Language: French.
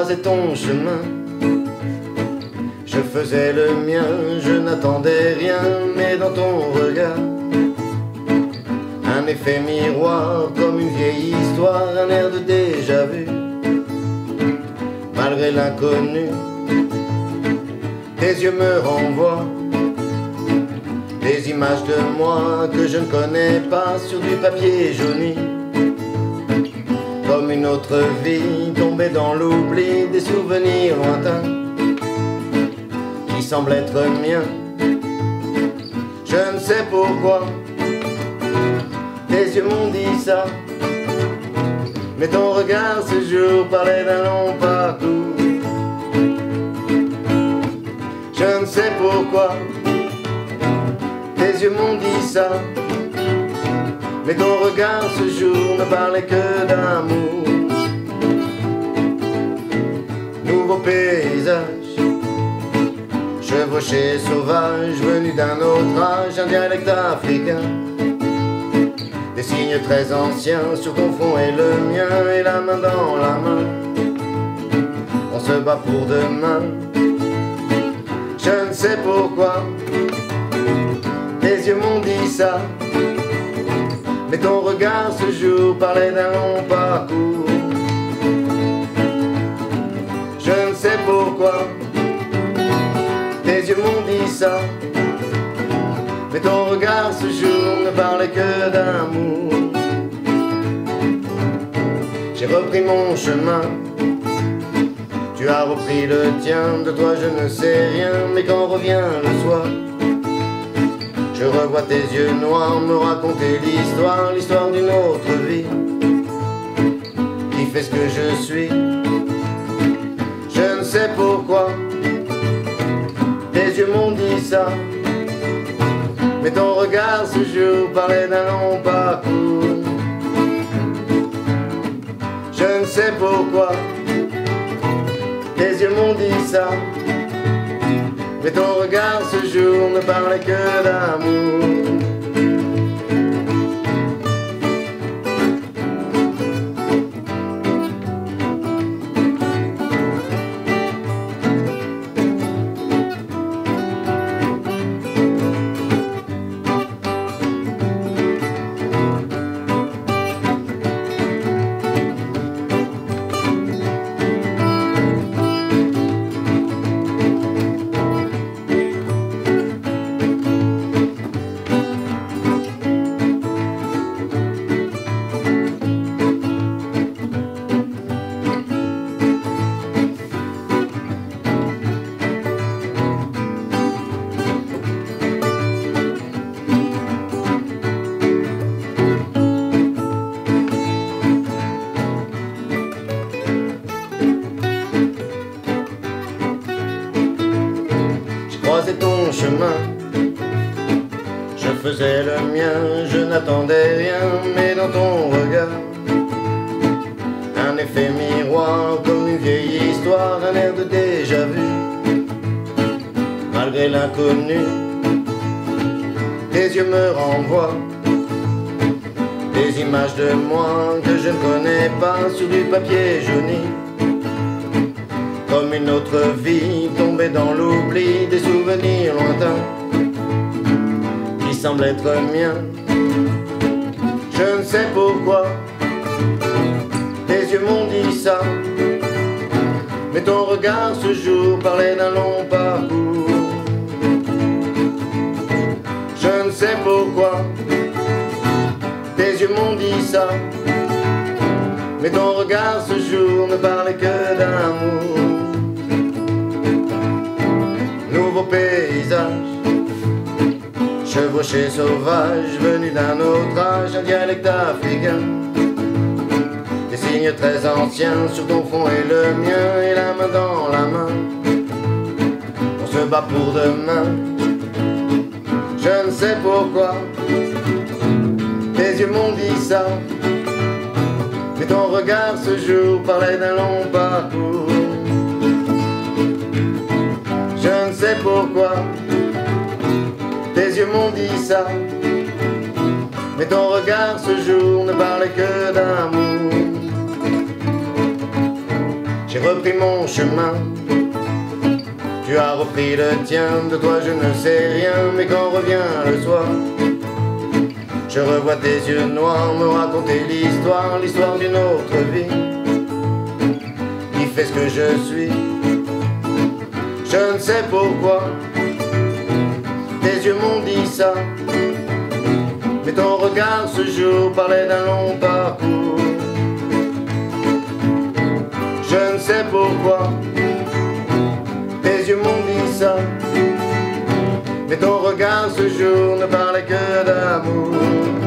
croisais ton chemin, je faisais le mien, je n'attendais rien, mais dans ton regard, un effet miroir, comme une vieille histoire, un air de déjà-vu. Malgré l'inconnu, tes yeux me renvoient des images de moi que je ne connais pas sur du papier jauni. Comme une autre vie tombée dans l'oubli, des souvenirs lointains qui semblent être miens. Je ne sais pourquoi tes yeux m'ont dit ça, mais ton regard ce jour parlait d'un long parcours. Je ne sais pourquoi tes yeux m'ont dit ça, mais ton regard ce jour ne parlait que d'amour. Nouveau paysage, chevauché sauvage, venu d'un autre âge, un dialecte africain. Des signes très anciens sur ton front et le mien, et la main dans la main, on se bat pour demain. Je ne sais pourquoi tes yeux m'ont dit ça, mais ton regard ce jour parlait d'un long parcours. Je ne sais pourquoi tes yeux m'ont dit ça, mais ton regard ce jour ne parlait que d'amour. J'ai repris mon chemin, tu as repris le tien, de toi je ne sais rien, mais quand revient le soir, je revois tes yeux noirs me raconter l'histoire, l'histoire d'une autre vie qui fait ce que je suis. Je ne sais pourquoi tes yeux m'ont dit ça, mais ton regard ce jour parlait d'un long parcours. Je ne sais pourquoi tes yeux m'ont dit ça, mais ton regard ce jour ne parlait que d'amour. Croisais ton chemin, je faisais le mien, je n'attendais rien, mais dans ton regard, un effet miroir, comme une vieille histoire, un air de déjà-vu. Malgré l'inconnu, tes yeux me renvoient des images de moi que je ne connais pas sur du papier jauni. Comme une autre vie tombée dans l'oubli, des souvenirs lointains qui semblent être miens. Je ne sais pourquoi tes yeux m'ont dit ça, mais ton regard ce jour parlait d'un long parcours. Je ne sais pourquoi tes yeux m'ont dit ça, mais ton regard ce jour ne parlait que d'amour. Nouveau paysage, chevauché sauvage, venu d'un autre âge, un dialecte africain. Des signes très anciens sur ton front et le mien, et la main dans la main, on se bat pour demain. Je ne sais pourquoi tes yeux m'ont dit ça, mais ton regard ce jour parlait d'un long parcours. Je ne sais pourquoi tes yeux m'ont dit ça, mais ton regard ce jour ne parlait que d'amour. J'ai repris pris mon chemin, tu as repris le tien. De toi je ne sais rien, mais quand revient le soir, je revois tes yeux noirs me raconter l'histoire d'une autre vie, qui fait ce que je suis. Je ne sais pourquoi tes yeux m'ont dit ça, mais ton regard ce jour parlait d'un long parcours. Je ne sais pourquoi tes yeux m'ont dit ça, mais ton regard ce jour ne parlait que d'amour.